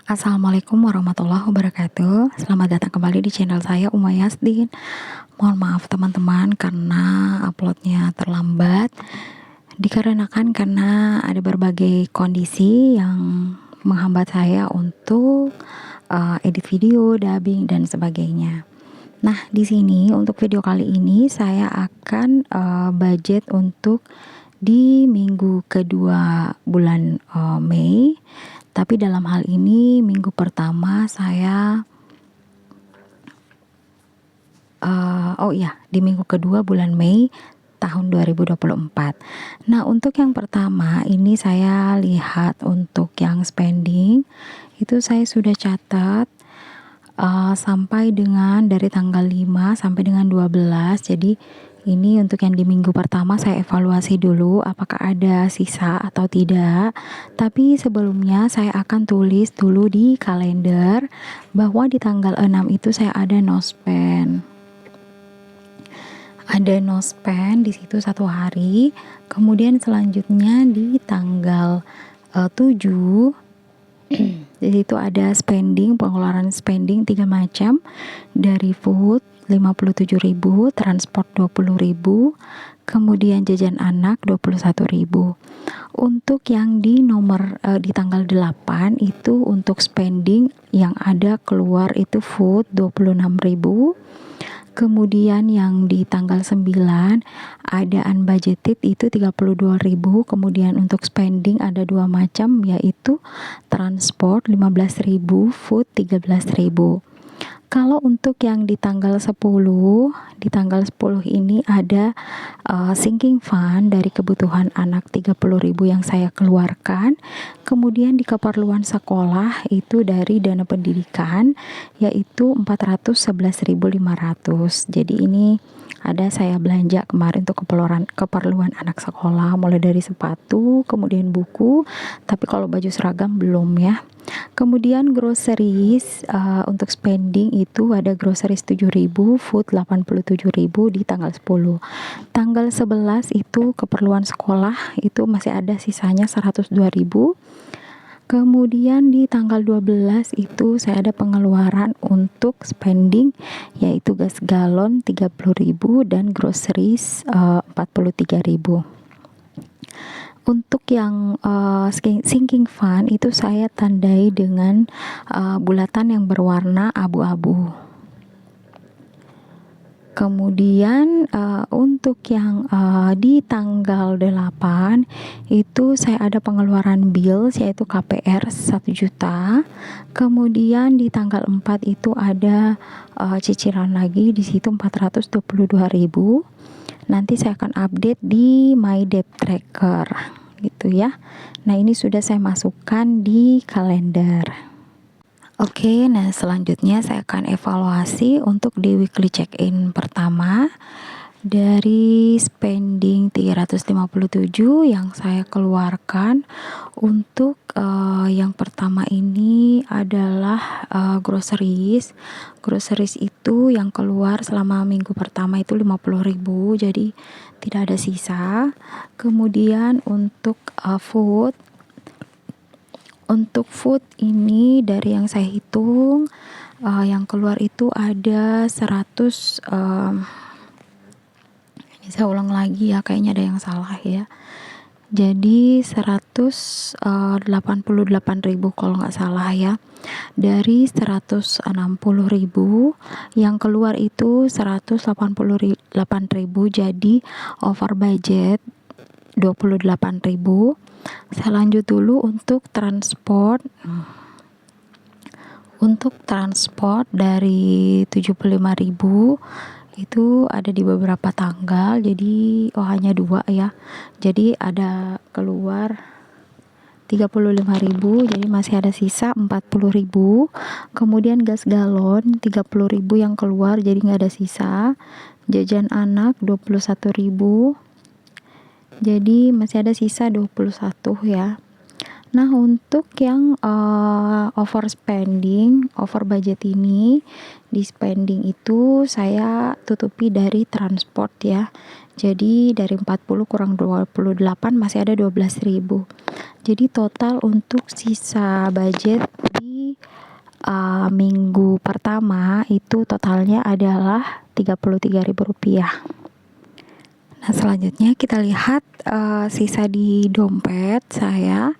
Assalamualaikum warahmatullahi wabarakatuh. Selamat datang kembali di channel saya Uma Yasdin. Mohon maaf teman-teman karena uploadnya terlambat, dikarenakan karena ada berbagai kondisi yang menghambat saya untuk edit video, dubbing dan sebagainya. Nah, di sini untuk video kali ini saya akan budget untuk di minggu kedua bulan Mei. Tapi dalam hal ini minggu pertama saya di minggu kedua bulan Mei tahun 2024. Nah, untuk yang pertama ini saya lihat untuk yang spending itu saya sudah catat sampai dengan dari tanggal 5 sampai dengan 12. Jadi ini untuk yang di minggu pertama saya evaluasi dulu apakah ada sisa atau tidak. Tapi sebelumnya saya akan tulis dulu di kalender bahwa di tanggal 6 itu saya ada no spend. Ada no spend di situ 1 hari. Kemudian selanjutnya di tanggal 7 di situ ada spending, pengeluaran spending 3 macam, dari food 57.000, transport 20.000, kemudian jajan anak 21.000. Untuk yang di di tanggal 8 itu untuk spending yang ada keluar itu food 26.000. Kemudian yang di tanggal 9 ada unbudgeted itu 32.000. Kemudian untuk spending ada 2 macam, yaitu transport 15.000, food 13.000. Kalau untuk yang di tanggal 10 ini ada sinking fund dari kebutuhan anak 30.000 yang saya keluarkan. Kemudian di keperluan sekolah itu dari dana pendidikan yaitu 411.500. Jadi ini ada saya belanja kemarin untuk keperluan anak sekolah, mulai dari sepatu, kemudian buku, tapi kalau baju seragam belum ya. Kemudian groceries untuk spending itu ada groceries 7.000, food 87.000 di tanggal 10. Tanggal 11 itu keperluan sekolah itu masih ada sisanya 102.000. Kemudian di tanggal 12 itu saya ada pengeluaran untuk spending yaitu gas galon 30.000 dan groceries 43.000. Untuk yang sinking fund itu saya tandai dengan bulatan yang berwarna abu-abu. Kemudian untuk yang di tanggal 8 itu saya ada pengeluaran bills yaitu KPR 1 juta. Kemudian di tanggal 4 itu ada cicilan lagi di situ 422.000. Nanti saya akan update di my debt tracker gitu ya. Nah, ini sudah saya masukkan di kalender. Oke, nah selanjutnya saya akan evaluasi untuk di weekly check-in pertama. Dari spending 357 yang saya keluarkan untuk yang pertama ini adalah groceries. Groceries itu yang keluar selama minggu pertama itu 50.000, jadi tidak ada sisa. Kemudian untuk food ini dari yang saya hitung yang keluar itu ada 100 ini saya ulang lagi ya, kayaknya ada yang salah ya. Jadi 188.000 kalau nggak salah ya. Dari 160.000 yang keluar itu 188.000, jadi over budget 28.000. Saya lanjut dulu untuk transport. Untuk transport dari 75.000 itu ada di beberapa tanggal, jadi hanya 2 ya. Jadi ada keluar 35.000, jadi masih ada sisa 40.000. Kemudian gas galon 30.000 yang keluar, jadi nggak ada sisa. Jajan anak 21.000, jadi masih ada sisa 21 ya. Nah, untuk yang over budget ini, di spending itu saya tutupi dari transport ya. Jadi dari 40 kurang 28 masih ada 12.000. Jadi total untuk sisa budget di minggu pertama itu totalnya adalah Rp33.000. Nah, selanjutnya kita lihat sisa di dompet saya.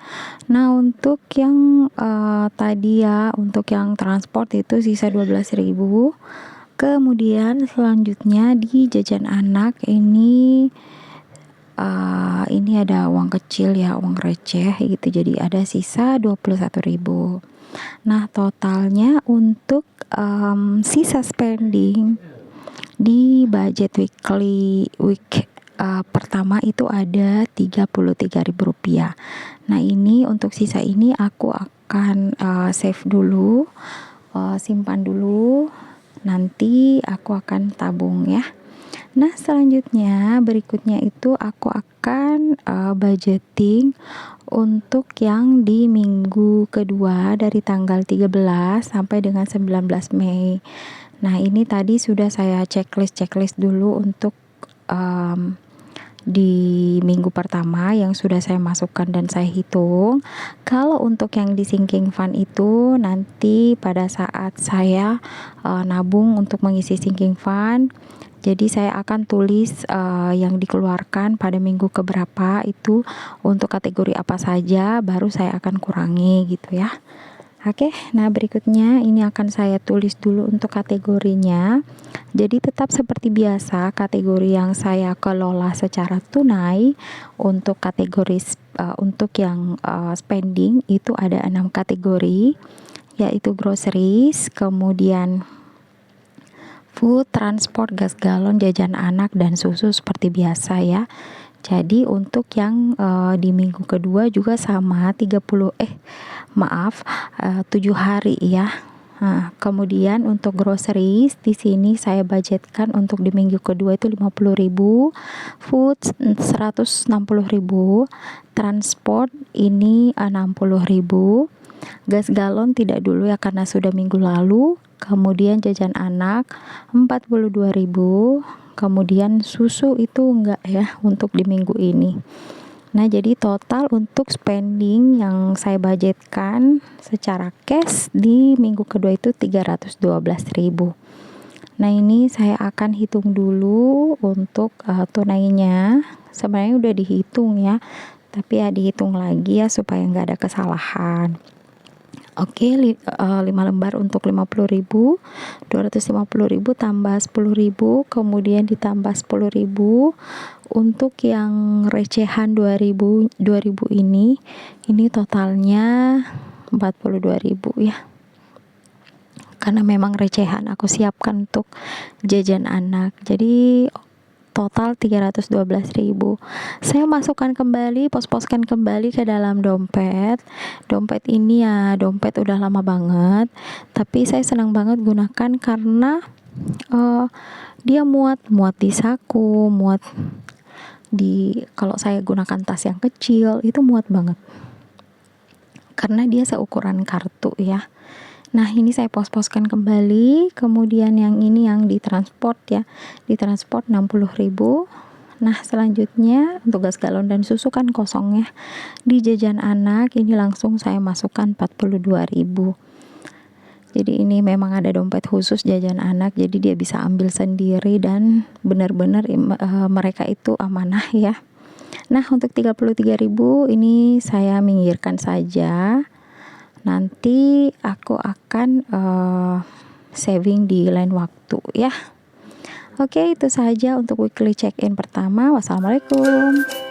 Nah, untuk yang tadi ya, untuk yang transport itu sisa 12.000. Kemudian selanjutnya di jajan anak ini ada uang kecil ya, uang receh gitu. Jadi ada sisa 21.000. Nah, totalnya untuk sisa spending di budget week pertama itu ada Rp33.000. Nah, ini untuk sisa ini aku akan save dulu, simpan dulu, nanti aku akan tabung ya. Nah, selanjutnya berikutnya itu aku akan budgeting untuk yang di minggu kedua dari tanggal 13 sampai dengan 19 Mei. Nah, ini tadi sudah saya checklist dulu untuk di minggu pertama yang sudah saya masukkan dan saya hitung. Kalau untuk yang di sinking fund itu nanti pada saat saya nabung untuk mengisi sinking fund, jadi saya akan tulis yang dikeluarkan pada minggu keberapa itu untuk kategori apa saja, baru saya akan kurangi gitu ya. Oke, nah berikutnya ini akan saya tulis dulu untuk kategorinya. Jadi tetap seperti biasa, kategori yang saya kelola secara tunai untuk kategori untuk yang spending itu ada 6 kategori, yaitu groceries, kemudian food, transport, gas galon, jajan anak, dan susu seperti biasa ya. Jadi untuk yang di minggu kedua juga sama 7 hari ya. Nah, kemudian untuk groceries di sini saya budgetkan untuk di minggu kedua itu 50.000, food 160.000, transport ini 60.000, gas galon tidak dulu ya karena sudah minggu lalu, kemudian jajan anak 42.000, kemudian susu itu enggak ya untuk di minggu ini. Nah, jadi total untuk spending yang saya budgetkan secara cash di minggu kedua itu 312.000. Nah, ini saya akan hitung dulu untuk tunainya. Sebenarnya udah dihitung ya, tapi ya dihitung lagi ya supaya nggak ada kesalahan. Oke, 5 lembar untuk 50.000, 250.000 tambah 10.000, kemudian ditambah 10.000 untuk yang recehan 2.000 ini totalnya 42.000 ya. Karena memang recehan aku siapkan untuk jajan anak. Jadi total 312.000. Saya masukkan kembali, pos-poskan kembali ke dalam dompet. Dompet ini ya, dompet udah lama banget, tapi saya senang banget gunakan karena dia muat di saku, muat di, kalau saya gunakan tas yang kecil itu muat banget. Karena dia seukuran kartu ya. Nah, ini saya pos-poskan kembali. Kemudian yang ini yang ditransport ya, ditransport 60.000. Nah, selanjutnya untuk gas galon dan susu kan kosong ya. Di jajan anak ini langsung saya masukkan 42.000. Jadi ini memang ada dompet khusus jajan anak, jadi dia bisa ambil sendiri dan benar-benar mereka itu amanah ya. Nah, untuk 33.000 ini saya minggirkan saja. Nanti aku akan saving di lain waktu ya. Oke, itu saja untuk weekly check-in pertama. Wassalamualaikum.